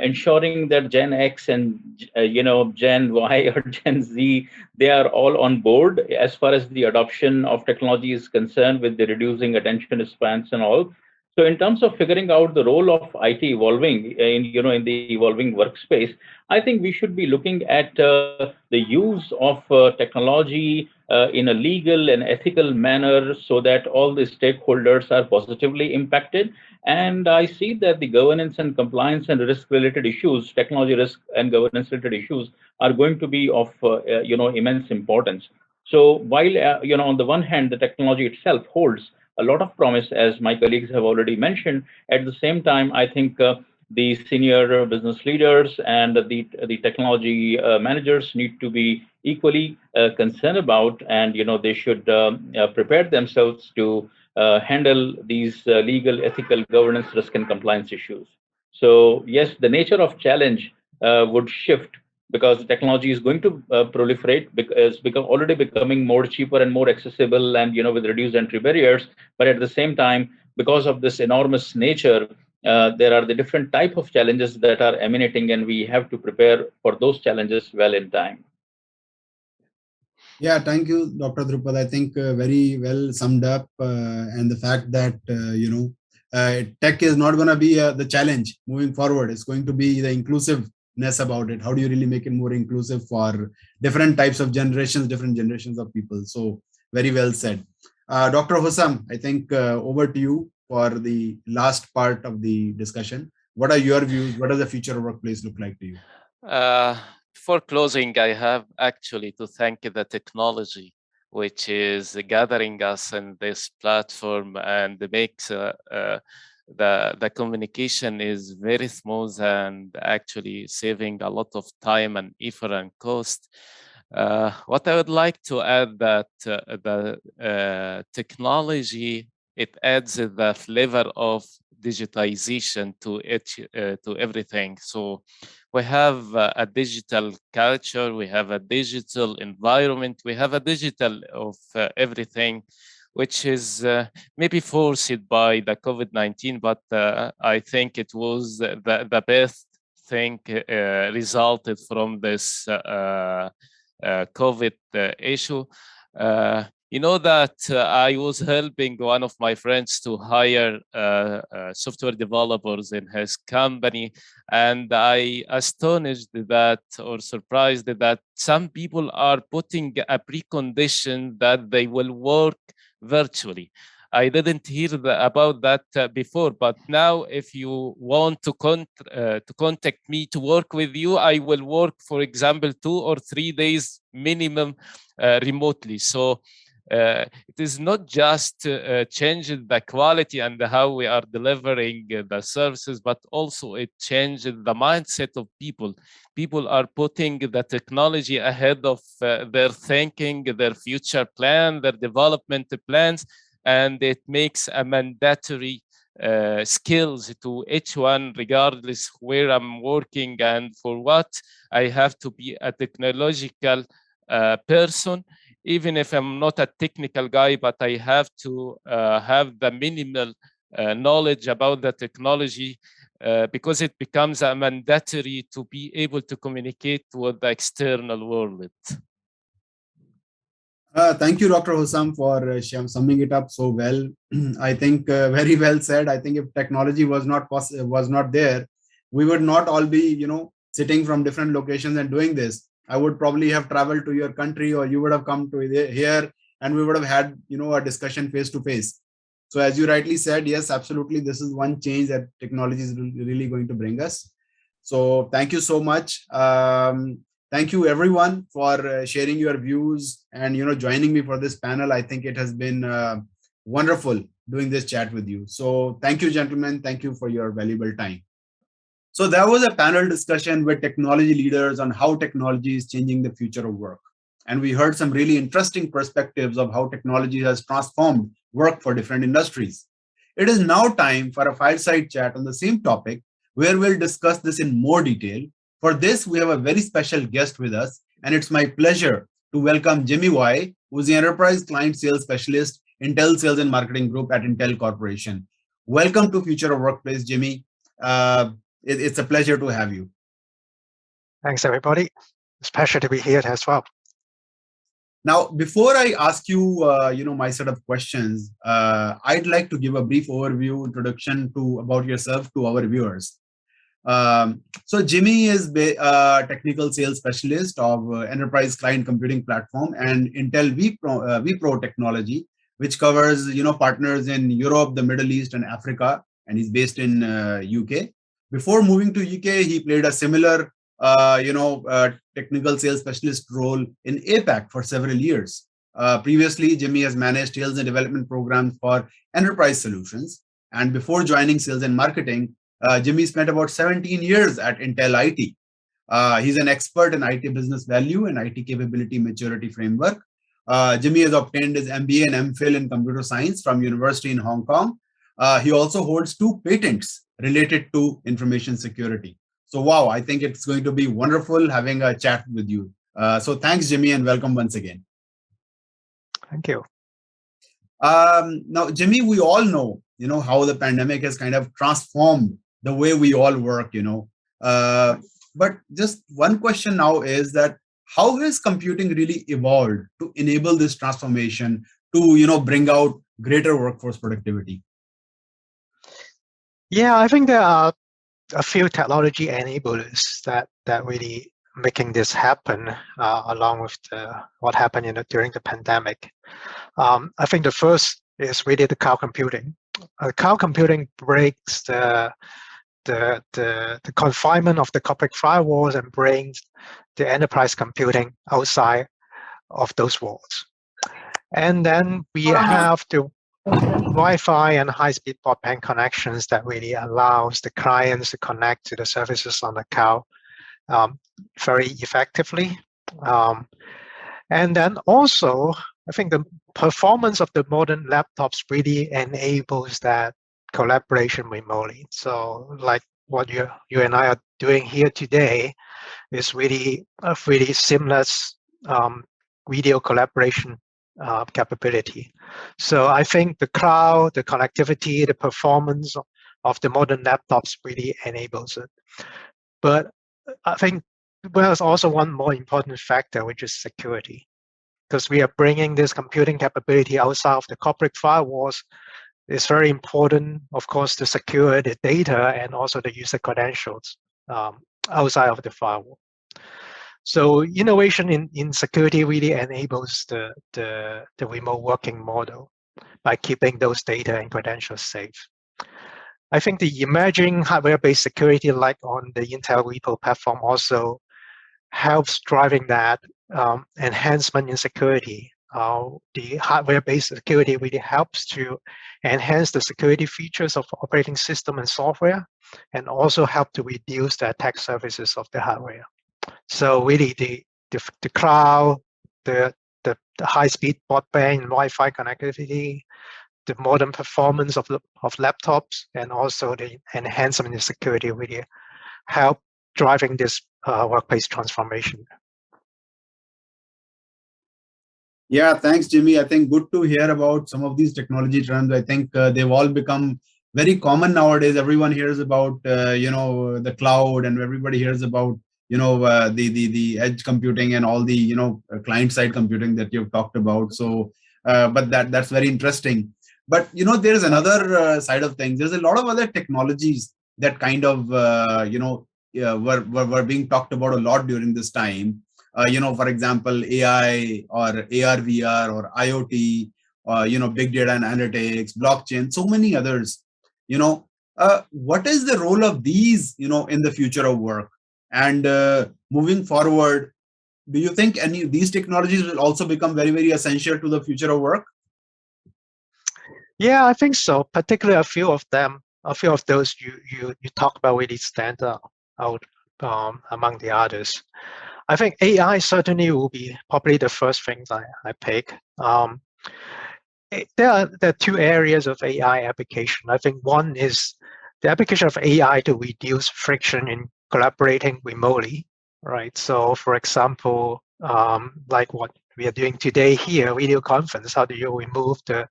ensuring that Gen X and Gen Y or Gen Z, they are all on board as far as the adoption of technology is concerned, with the reducing attention spans and all. So in terms of figuring out the role of IT evolving in the evolving workspace, I think we should be looking at the use of technology in a legal and ethical manner, so that all the stakeholders are positively impacted. And I see that the governance and compliance and risk related issues, technology risk and governance related issues, are going to be of immense importance. So while on the one hand the technology itself holds a lot of promise, as my colleagues have already mentioned, at the same time I think the senior business leaders and the technology managers need to be equally concerned about, and they should prepare themselves to handle these legal, ethical, governance, risk, and compliance issues. So yes, the nature of challenge would shift, because technology is going to proliferate, because become already becoming more cheaper and more accessible, and with reduced entry barriers. But at the same time, because of this enormous nature, there are the different type of challenges that are emanating, and we have to prepare for those challenges well in time. Yeah, thank you, Dr. Drupad. I think very well summed up, and the fact that tech is not going to be the challenge moving forward. It's going to be the inclusiveness about it. How do you really make it more inclusive for different types of generations, different generations of people? So very well said, Dr. Hussam. I think over to you for the last part of the discussion. What are your views? What does the future of workplace look like to you? Uh, Before closing, I have actually to thank the technology which is gathering us in this platform and makes the communication is very smooth and actually saving a lot of time and effort and cost. What I would like to add that the technology, it adds the flavor of digitization to it, to everything. So we have a digital culture, we have a digital environment, we have a digital of everything, which is maybe forced by the COVID-19, but I think it was the best thing resulted from this COVID issue. You know that I was helping one of my friends to hire software developers in his company, and I astonished that or surprised that some people are putting a precondition that they will work virtually. I didn't hear about that before, but now if you want to contact me to work with you, I will work, for example, 2 or 3 days minimum remotely. So it is not just changing the quality and how we are delivering the services, but also it changes the mindset of people. People are putting the technology ahead of their thinking, their future plan, their development plans, and it makes a mandatory skills to each one, regardless where I'm working and for what. I have to be a technological person, even if I'm not a technical guy, but I have to have the minimal knowledge about the technology because it becomes a mandatory to be able to communicate with the external world. Thank you, Dr. Hussam, for summing it up so well. I think very well said. I think if technology was not there, we would not all be, sitting from different locations and doing this. I would probably have traveled to your country, or you would have come to here, and we would have had, a discussion face to face. So as you rightly said, yes, absolutely, this is one change that technology is really going to bring us. So thank you so much. Thank you everyone for sharing your views and joining me for this panel. I think it has been wonderful doing this chat with you. So thank you, gentlemen. Thank you for your valuable time. So there was a panel discussion with technology leaders on how technology is changing the future of work. And we heard some really interesting perspectives of how technology has transformed work for different industries. It is now time for a fireside chat on the same topic where we'll discuss this in more detail. For this, we have a very special guest with us, and it's my pleasure to welcome Jimmy Y, who's the Enterprise Client Sales Specialist, Intel Sales and Marketing Group at Intel Corporation. Welcome to Future of Workplace, Jimmy. It's a pleasure to have you. Thanks, everybody. It's a pleasure to be here as well. Now, before I ask you, my set of questions, I'd like to give a brief overview introduction about yourself to our viewers. So Jimmy is a technical sales specialist of Enterprise Client Computing Platform and Intel vPro technology, which covers partners in Europe, the Middle East, and Africa, and he's based in UK. Before moving to UK, he played a similar technical sales specialist role in APAC for several years. Previously, Jimmy has managed sales and development programs for enterprise solutions. And before joining sales and marketing, Jimmy spent about 17 years at Intel IT. He's an expert in IT business value and IT capability maturity framework. Jimmy has obtained his MBA and MPhil in computer science from University in Hong Kong. He also holds 2 patents related to information security. So, wow, I think it's going to be wonderful having a chat with you. So thanks, Jimmy, and welcome once again. Thank you. Now, Jimmy, we all know, how the pandemic has kind of transformed the way we all work, but just one question now is that how has computing really evolved to enable this transformation to, bring out greater workforce productivity? Yeah, I think there are a few technology enablers that really making this happen, along with what happened during the pandemic. I think the first is really the cloud computing. Cloud computing breaks the confinement of the corporate firewalls and brings the enterprise computing outside of those walls. And then we have the Wi-Fi and high-speed broadband connections that really allows the clients to connect to the services on the cloud very effectively. And then also, I think the performance of the modern laptops really enables that collaboration remotely. So like what you and I are doing here today is really a really seamless video collaboration capability. So I think the cloud, the connectivity, the performance of the modern laptops really enables it. But I think there's also one more important factor, which is security. Because we are bringing this computing capability outside of the corporate firewalls, it's very important, of course, to secure the data and also the user credentials outside of the firewall. So innovation in security really enables the remote working model by keeping those data and credentials safe. I think the emerging hardware-based security, like on the Intel vPro platform, also helps driving that enhancement in security. The hardware-based security really helps to enhance the security features of operating system and software, and also help to reduce the attack surfaces of the hardware. So really, the cloud, the high-speed broadband and Wi-Fi connectivity, the modern performance of laptops, and also the enhancement in security really help driving this workplace transformation. Yeah, thanks, Jimmy. I think good to hear about some of these technology trends. I think they've all become very common nowadays. Everyone hears about the cloud, and everybody hears about the edge computing and all the client side computing that you've talked about. So, but that's very interesting. But there's another side of things. There's a lot of other technologies that kind of were being talked about a lot during this time. For example, AI or AR, VR or IoT, big data and analytics, blockchain, so many others. What is the role of these, in the future of work? And moving forward, do you think any of these technologies will also become very, very essential to the future of work? Yeah, I think so. Particularly a few of them, a few of those you talk about really stand out among the others. I think AI certainly will be probably the first things I pick. There are two areas of AI application. I think one is the application of AI to reduce friction in collaborating remotely, right? So, for example, like what we are doing today here, video conference. How do you remove the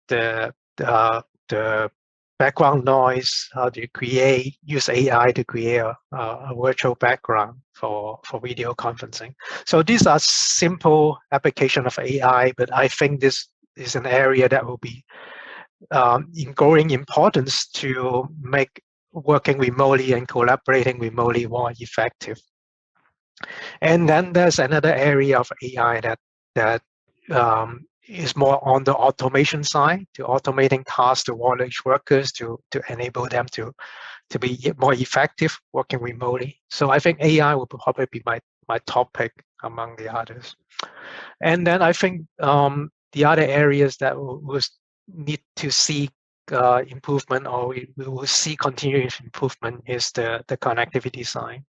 the background noise? How do you use AI to create a virtual background for video conferencing? So these are simple application of AI, but I think this is an area that will be in growing importance to make working remotely and collaborating remotely more effective. And then there's another area of AI that is more on the automation side, to automating tasks to knowledge workers to enable them to be more effective working remotely. So I think AI will probably be my topic among the others. And then I think the other areas that we'll need to see improvement, or we will see continuous improvement, is the connectivity side.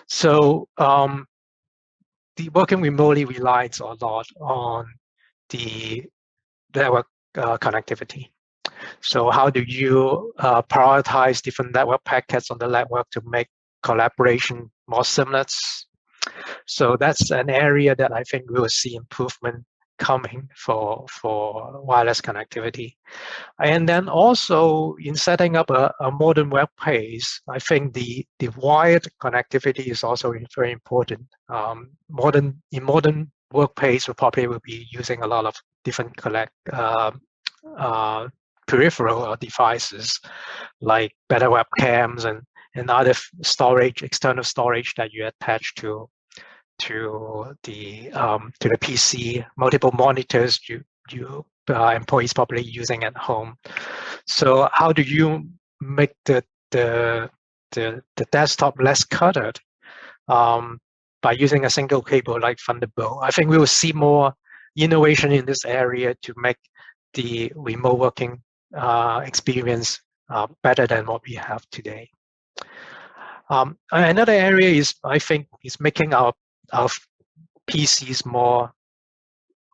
So the working remotely relies a lot on the network connectivity. So how do you prioritize different network packets on the network to make collaboration more seamless? So that's an area that I think we will see improvement coming for wireless connectivity. And then also in setting up a modern workplace, I think the wired connectivity is also very important. Modern workplace will be using a lot of different peripheral devices like better webcams and other storage, external storage that you attach to the PC, multiple monitors you employees probably using at home. So how do you make the desktop less cluttered by using a single cable like Thunderbolt? I think we will see more innovation in this area to make the remote working experience better than what we have today. Another area I think is making our PCs more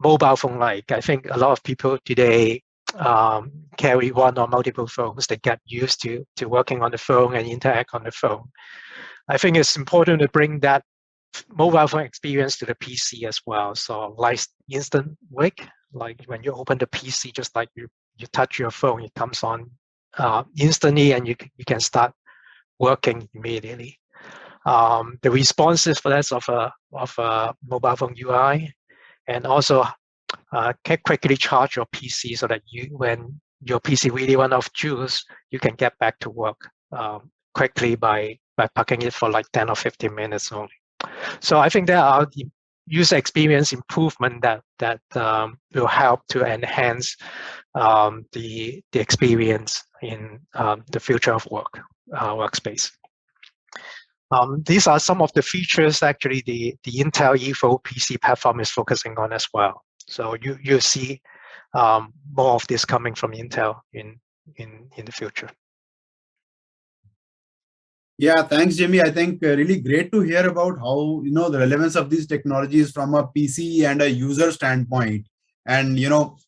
mobile phone-like. I think a lot of people today carry one or multiple phones. They get used to working on the phone and interact on the phone. I think it's important to bring that mobile phone experience to the PC as well. So like instant wake, like when you open the PC, just like you touch your phone, it comes on instantly, and you can start working immediately. The responses for that of a mobile phone UI, and also can quickly charge your PC so that when your PC really run off juice, you can get back to work quickly by parking it for like 10 or 15 minutes only. So I think there are the user experience improvement that will help to enhance the experience in the future of workspace. These are some of the features actually the Intel Evo PC platform is focusing on as well. So you see more of this coming from Intel in the future. Yeah, thanks, Jimmy. I think really great to hear about how the relevance of these technologies from a PC and a user standpoint. And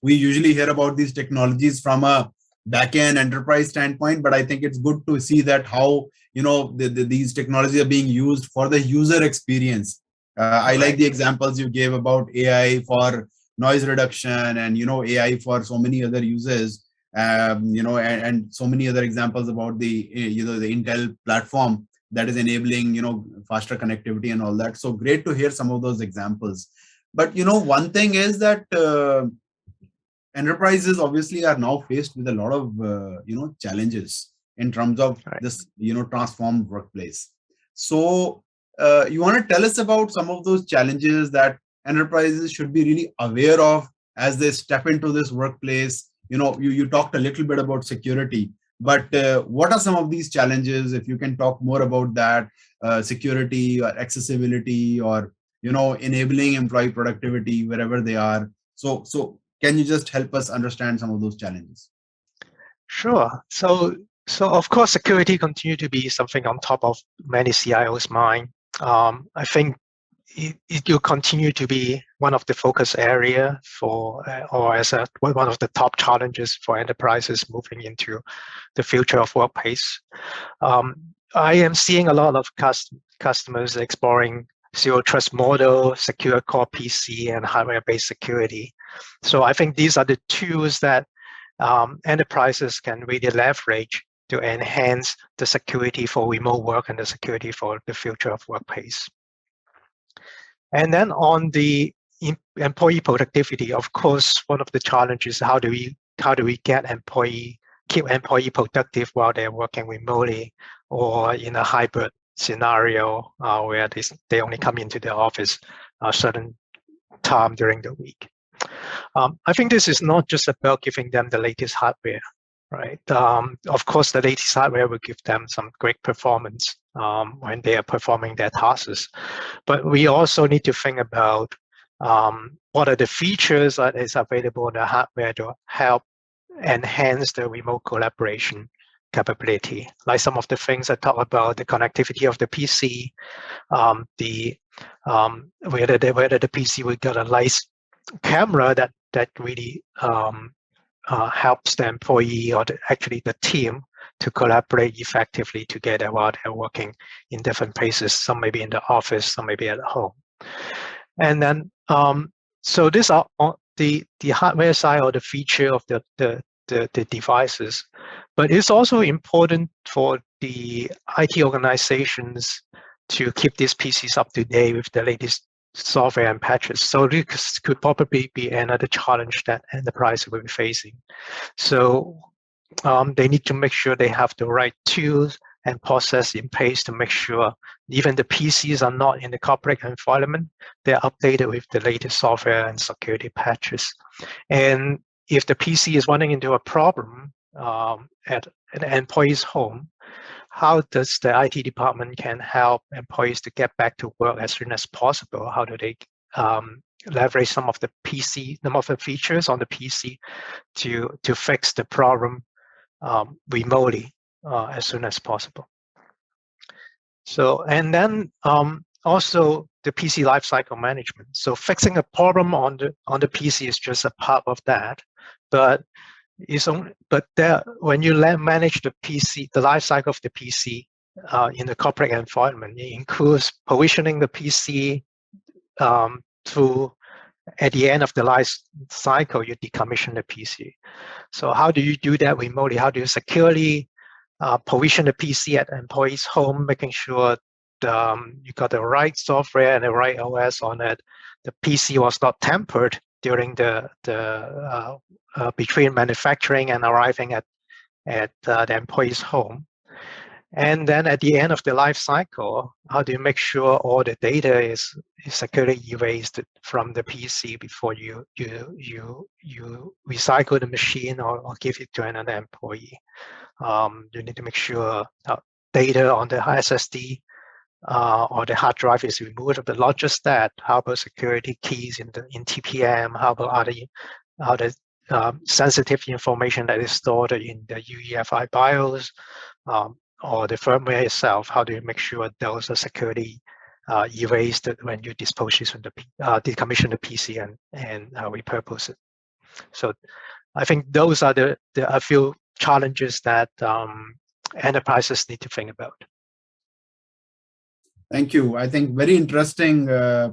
we usually hear about these technologies from a back-end enterprise standpoint, but I think it's good to see that how these technologies are being used for the user experience. I like the examples you gave about AI for noise reduction and AI for so many other uses. And so many other examples about the the Intel platform that is enabling faster connectivity and all that. So great to hear some of those examples. But one thing is that enterprises obviously are now faced with a lot of challenges in terms of this transformed workplace. So you want to tell us about some of those challenges that enterprises should be really aware of as they step into this workplace? You talked a little bit about security, but what are some of these challenges? If you can talk more about that, security or accessibility or enabling employee productivity wherever they are. So can you just help us understand some of those challenges? Sure. So of course, security continue to be something on top of many CIOs' mind. I think it will continue to be one of the focus area for, or as one of the top challenges for enterprises moving into the future of workplace. I am seeing a lot of customers exploring zero trust model, secure core PC, and hardware-based security. So I think these are the tools that enterprises can really leverage to enhance the security for remote work and the security for the future of workplace. And then on the employee productivity, of course, one of the challenges, how do we keep employee productive while they're working remotely or in a hybrid scenario where they only come into the office a certain time during the week. I think this is not just about giving them the latest hardware, right? Of course, the latest hardware will give them some great performance when they are performing their tasks. But we also need to think about what are the features that is available in the hardware to help enhance the remote collaboration capability. Like some of the things I talk about, the connectivity of the PC, whether the PC will get a nice camera that really helps the employee or actually the team to collaborate effectively together while they're working in different places. Some may be in the office, some may be at home. And then, so these are the hardware side or the feature of the devices. But it's also important for the IT organizations to keep these PCs up to date with the latest software and patches. So this could probably be another challenge that enterprise will be facing. So they need to make sure they have the right tools and process in place to make sure even the PCs are not in the corporate environment, they're updated with the latest software and security patches. And if the PC is running into a problem at an employee's home, how does the IT department can help employees to get back to work as soon as possible? How do they leverage some of the features on the PC to fix the problem remotely as soon as possible? So, and then also the PC lifecycle management. So fixing a problem on the PC is just a part of that, but when you manage the PC, the life cycle of the PC in the corporate environment, it includes provisioning the PC to, at the end of the life cycle, you decommission the PC. So how do you do that remotely? How do you securely provision the PC at employee's home, making sure you got the right software and the right OS on it? The PC was not tampered during the between manufacturing and arriving at the employee's home. And then at the end of the life cycle, how do you make sure all the data is securely erased from the PC before you recycle the machine or give it to another employee? You need to make sure data on the SSD or the hard drive is removed. But not just that, how about security keys in TPM? How about other sensitive information that is stored in the UEFI BIOS or the firmware itself? How do you make sure those are securely erased when you decommission the PC and repurpose it? So I think those are a few challenges that enterprises need to think about. Thank you. I think very interesting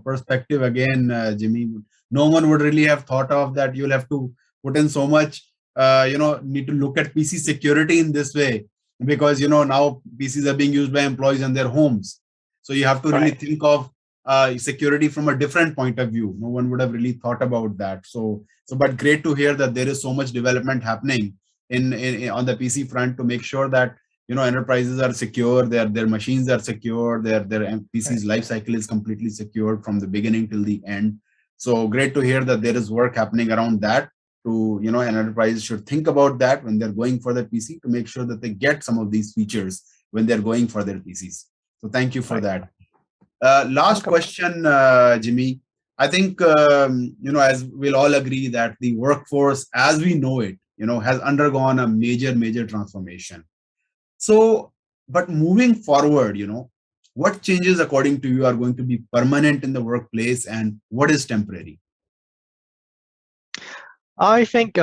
perspective again, Jimmy. No one would really have thought of that. You'll have to put in so much, need to look at PC security in this way, because, now PCs are being used by employees in their homes. So you have to really think of security from a different point of view. No one would have really thought about that. But great to hear that there is so much development happening in on the PC front to make sure that enterprises are secure, their machines are secure, their PC's life cycle is completely secured from the beginning till the end. So great to hear that there is work happening around that. To an enterprise should think about that when they're going for their PC, to make sure that they get some of these features when they're going for their PCs. So thank you for that. Last Welcome. question, Jimmy. I think as we'll all agree that the workforce, as we know it, has undergone a major transformation. So, but moving forward, what changes according to you are going to be permanent in the workplace, and what is temporary? I think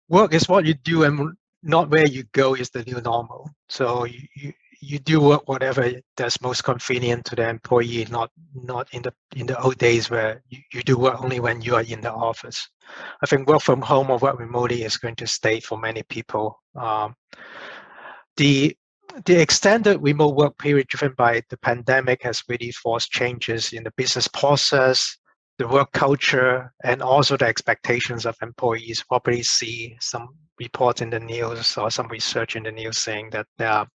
work is what you do, and not where you go is the new normal. So you do work whatever that's most convenient to the employee, not in the old days where you do work only when you are in the office. I think work from home or work remotely is going to stay for many people. The extended remote work period driven by the pandemic has really forced changes in the business process, the work culture, and also the expectations of employees. Probably see some reports in the news or some research in the news saying that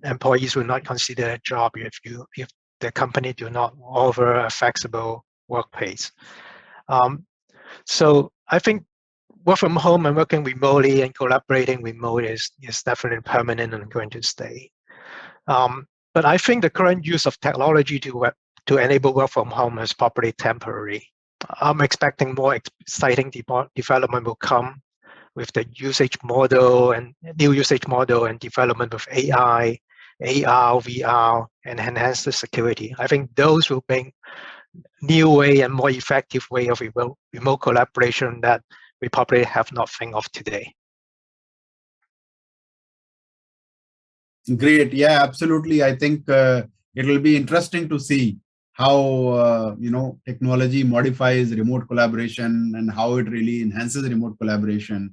employees will not consider a job if the company do not offer a flexible workplace. So I think work from home and working remotely and collaborating remote is definitely permanent and going to stay. But I think the current use of technology to enable work from home is probably temporary. I'm expecting more exciting development will come with the usage model and new usage model and development of AI, AR, VR, and enhance the security. I think those will bring new way and more effective way of remote collaboration that we probably have not think of today. Great. Yeah, absolutely. I think it will be interesting to see how technology modifies remote collaboration and how it really enhances remote collaboration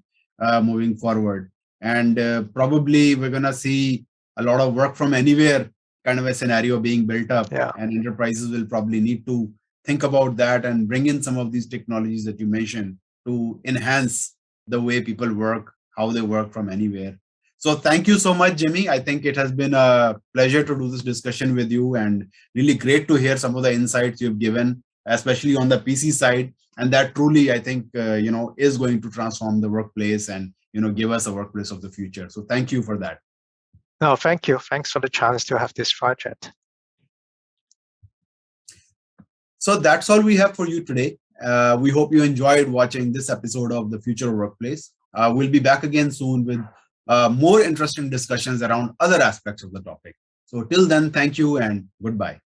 moving forward. And probably we're gonna see a lot of work from anywhere kind of a scenario being built up, Yeah. and enterprises will probably need to think about that and bring in some of these technologies that you mentioned to enhance the way people work, how they work from anywhere. So thank you so much, Jimmy. I think it has been a pleasure to do this discussion with you, and really great to hear some of the insights you've given, especially on the PC side. And that truly, I think, is going to transform the workplace and, give us a workplace of the future. So thank you for that. No, thank you. Thanks for the chance to have this project. So that's all we have for you today. We hope you enjoyed watching this episode of The Future Workplace. We'll be back again soon with more interesting discussions around other aspects of the topic. So till then, thank you and goodbye.